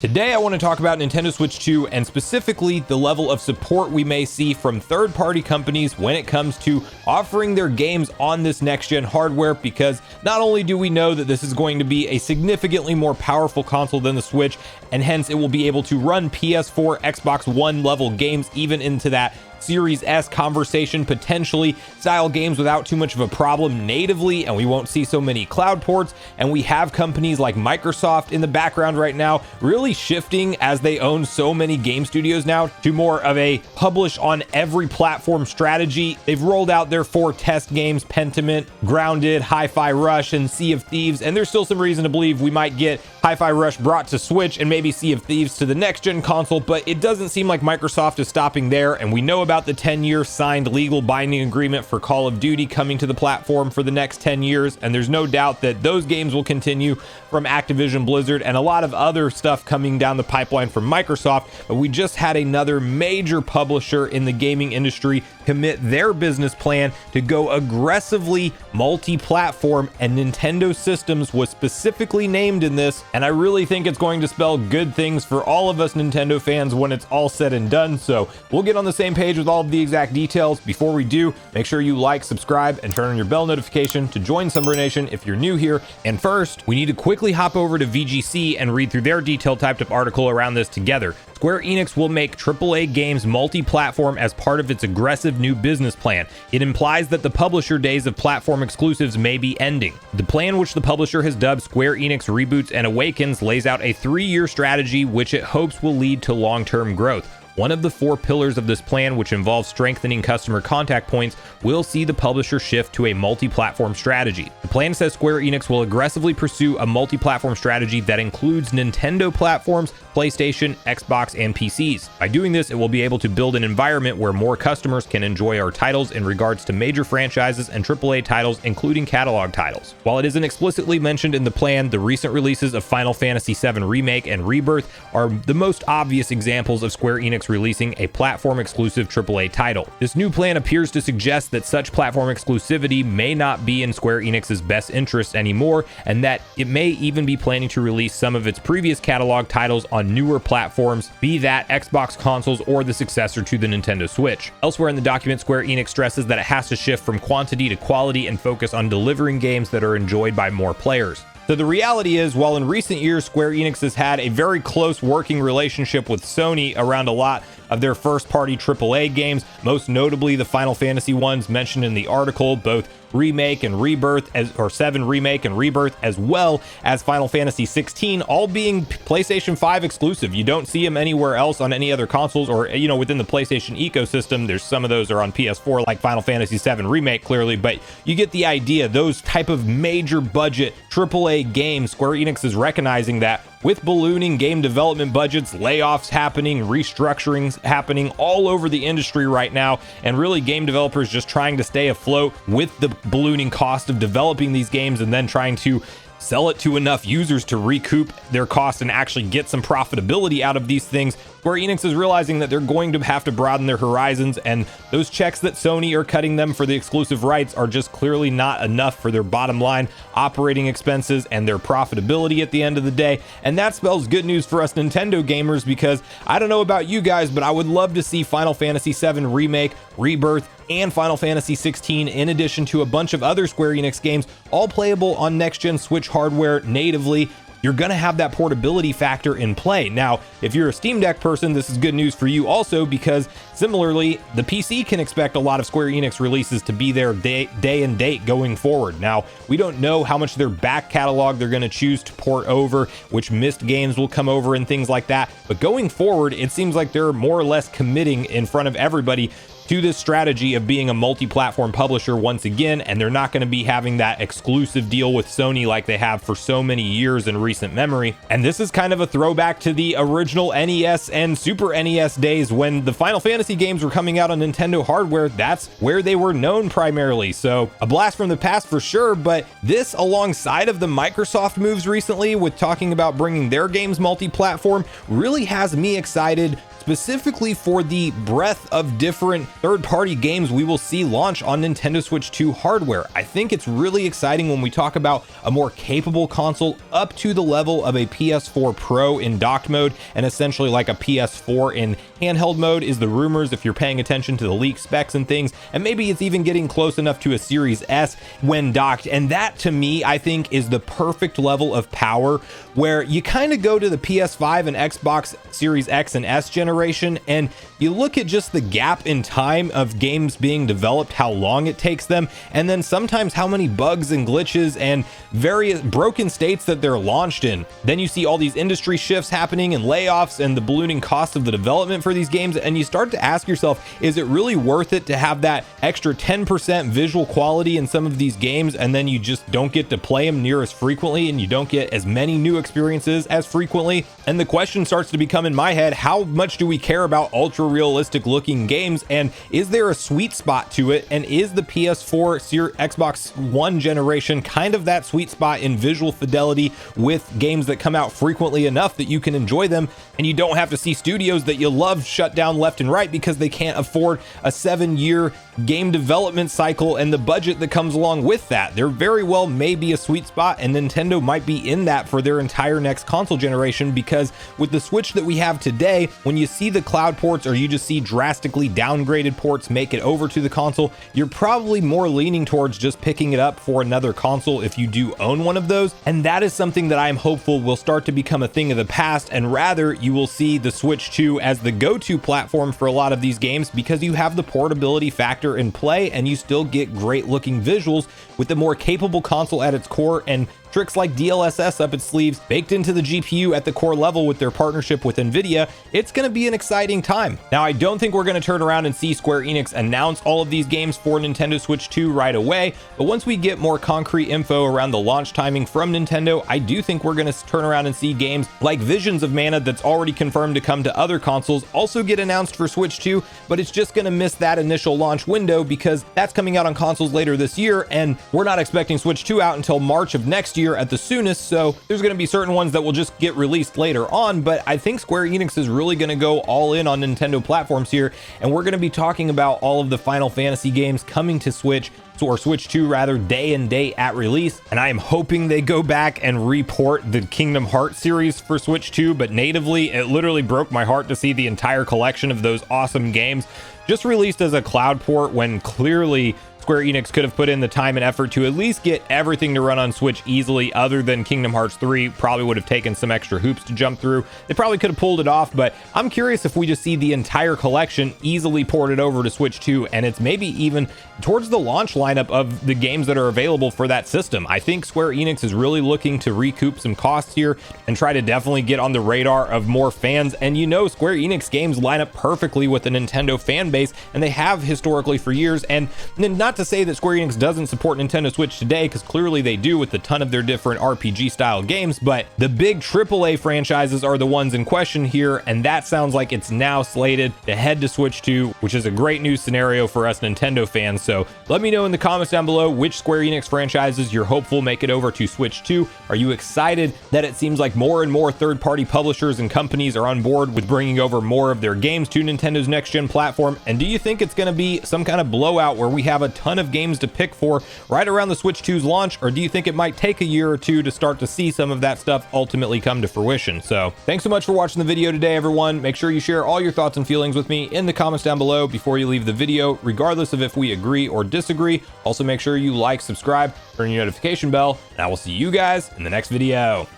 Today, I want to talk about Nintendo Switch 2 and specifically the level of support we may see from third-party companies when it comes to offering their games on this next-gen hardware, because not only do we know that this is going to be a significantly more powerful console than the Switch, and hence it will be able to run PS4, Xbox One level games even into that Series S conversation potentially style games without too much of a problem natively, and we won't see so many cloud ports. And we have companies like Microsoft in the background right now really shifting, as they own so many game studios now, to more of a publish on every platform strategy. They've rolled out their 4 test games: Pentiment, Grounded, Hi-Fi Rush, and Sea of Thieves, and there's still some reason to believe we might get Hi-Fi Rush brought to Switch and maybe Sea of Thieves to the next gen console, but it doesn't seem like Microsoft is stopping there. And we know about the 10-year signed legal binding agreement for Call of Duty coming to the platform for the next 10 years, and there's no doubt that those games will continue from Activision Blizzard and a lot of other stuff coming down the pipeline from Microsoft. But we just had another major publisher in the gaming industry commit their business plan to go aggressively multi-platform, and Nintendo Systems was specifically named in this, and I really think it's going to spell good things for all of us Nintendo fans when it's all said and done. So we'll get on the same page with all of the exact details. Before we do, make sure you like, subscribe, and turn on your bell notification to join Sunbro Nation if you're new here. And first, we need to quickly hop over to VGC and read through their detailed typed up article around this together. Square Enix will make AAA games multi-platform as part of its aggressive new business plan. It implies that the publisher days of platform exclusives may be ending. The plan, which the publisher has dubbed Square Enix Reboots and Awakens, lays out a 3-year strategy which it hopes will lead to long-term growth. One of the 4 pillars of this plan, which involves strengthening customer contact points, will see the publisher shift to a multi-platform strategy. The plan says Square Enix will aggressively pursue a multi-platform strategy that includes Nintendo platforms, PlayStation, Xbox, and PCs. By doing this, it will be able to build an environment where more customers can enjoy our titles in regards to major franchises and AAA titles, including catalog titles. While it isn't explicitly mentioned in the plan, the recent releases of Final Fantasy VII Remake and Rebirth are the most obvious examples of Square Enix releasing a platform-exclusive AAA title. This new plan appears to suggest that such platform exclusivity may not be in Square Enix's best interest anymore, and that it may even be planning to release some of its previous catalog titles on newer platforms, be that Xbox consoles or the successor to the Nintendo Switch. Elsewhere in the document, Square Enix stresses that it has to shift from quantity to quality and focus on delivering games that are enjoyed by more players. So the reality is, while in recent years Square Enix has had a very close working relationship with Sony around a lot of their first-party AAA games, most notably the Final Fantasy ones mentioned in the article, both Remake and Rebirth, 7 Remake and Rebirth, as well as Final Fantasy 16, all being PlayStation 5 exclusive. You don't see them anywhere else on any other consoles, or within the PlayStation ecosystem. There's some of those are on PS4, like Final Fantasy 7 Remake, clearly, but you get the idea. Those type of major budget AAA games, Square Enix is recognizing that with ballooning game development budgets, layoffs happening, restructurings happening all over the industry right now, and really game developers just trying to stay afloat with the ballooning cost of developing these games and then trying to sell it to enough users to recoup their costs and actually get some profitability out of these things. Square Enix is realizing that they're going to have to broaden their horizons, and those checks that Sony are cutting them for the exclusive rights are just clearly not enough for their bottom line operating expenses and their profitability at the end of the day. And that spells good news for us Nintendo gamers, because I don't know about you guys, but I would love to see Final Fantasy VII Remake, Rebirth, and Final Fantasy 16, in addition to a bunch of other Square Enix games, all playable on next-gen Switch hardware natively. You're going to have that portability factor in play. Now, if you're a Steam Deck person, this is good news for you also, because similarly, the PC can expect a lot of Square Enix releases to be there day and date going forward. Now, we don't know how much their back catalog they're going to choose to port over, which missed games will come over and things like that. But going forward, it seems like they're more or less committing in front of everybody to this strategy of being a multi-platform publisher once again, and they're not going to be having that exclusive deal with Sony like they have for so many years in recent memory. And this is kind of a throwback to the original NES and Super NES days when the Final Fantasy games were coming out on Nintendo hardware. That's where they were known primarily. So a blast from the past for sure, but this, alongside of the Microsoft moves recently with talking about bringing their games multi-platform, really has me excited, specifically for the breadth of different third-party games we will see launch on Nintendo Switch 2 hardware. I think it's really exciting when we talk about a more capable console up to the level of a PS4 Pro in docked mode, and essentially like a PS4 in handheld mode is the rumors if you're paying attention to the leaked specs and things, and maybe it's even getting close enough to a Series S when docked. And that to me, I think, is the perfect level of power, where you kind of go to the PS5 and Xbox Series X and S generation and you look at just the gap in time of games being developed, how long it takes them, and then sometimes how many bugs and glitches and various broken states that they're launched in. Then you see all these industry shifts happening and layoffs and the ballooning cost of the development for these games, and you start to ask yourself, is it really worth it to have that extra 10% visual quality in some of these games, and then you just don't get to play them near as frequently and you don't get as many new experiences as frequently? And the question starts to become in my head, how much do we care about ultra realistic looking games, and is there a sweet spot to it? And is the PS4 Xbox One generation kind of that sweet spot in visual fidelity with games that come out frequently enough that you can enjoy them and you don't have to see studios that you love shut down left and right because they can't afford a 7-year game development cycle and the budget that comes along with that? There very well may be a sweet spot, and Nintendo might be in that for their entire next console generation, because with the Switch that we have today, when you see the cloud ports or you just see drastically downgraded ports make it over to the console, you're probably more leaning towards just picking it up for another console if you do own one of those. And that is something that I'm hopeful will start to become a thing of the past, and rather you will see the Switch 2 as the go-to platform for a lot of these games, because you have the portability factor in play and you still get great looking visuals with the more capable console at its core, and tricks like DLSS up its sleeves baked into the GPU at the core level with their partnership with Nvidia. It's going to be an exciting time. Now, I don't think we're going to turn around and see Square Enix announce all of these games for Nintendo Switch 2 right away, but once we get more concrete info around the launch timing from Nintendo, I do think we're going to turn around and see games like Visions of Mana, that's already confirmed to come to other consoles, also get announced for Switch 2, but it's just going to miss that initial launch window because that's coming out on consoles later this year, and we're not expecting Switch 2 out until March of next year at the soonest, so there's going to be certain ones that will just get released later on. But I think Square Enix is really going to go all in on Nintendo platforms here, and we're going to be talking about all of the Final Fantasy games coming to Switch, or Switch 2 rather, day and date at release. And I am hoping they go back and report the Kingdom Hearts series for Switch 2, but natively. It literally broke my heart to see the entire collection of those awesome games just released as a cloud port, when clearly Square Enix could have put in the time and effort to at least get everything to run on Switch easily, other than Kingdom Hearts 3 probably would have taken some extra hoops to jump through. They probably could have pulled it off, but I'm curious if we just see the entire collection easily ported over to Switch 2, and it's maybe even towards the launch lineup of the games that are available for that system. I think Square Enix is really looking to recoup some costs here and try to definitely get on the radar of more fans. And you know, Square Enix games line up perfectly with the Nintendo fan base, and they have historically for years. And not to say that Square Enix doesn't support Nintendo Switch today, because clearly they do with a ton of their different RPG style games, but the big AAA franchises are the ones in question here, and that sounds like it's now slated to head to Switch 2, which is a great news scenario for us Nintendo fans. So let me know in the comments down below which Square Enix franchises you're hopeful make it over to Switch 2. Are you excited that it seems like more and more third-party publishers and companies are on board with bringing over more of their games to Nintendo's next-gen platform? And do you think it's going to be some kind of blowout where we have a ton of games to pick for right around the Switch 2's launch, or do you think it might take a year or two to start to see some of that stuff ultimately come to fruition? So thanks so much for watching the video today, everyone. Make sure you share all your thoughts and feelings with me in the comments down below before you leave the video, regardless of if we agree or disagree. Also, make sure you like, subscribe, turn your notification bell, and I will see you guys in the next video.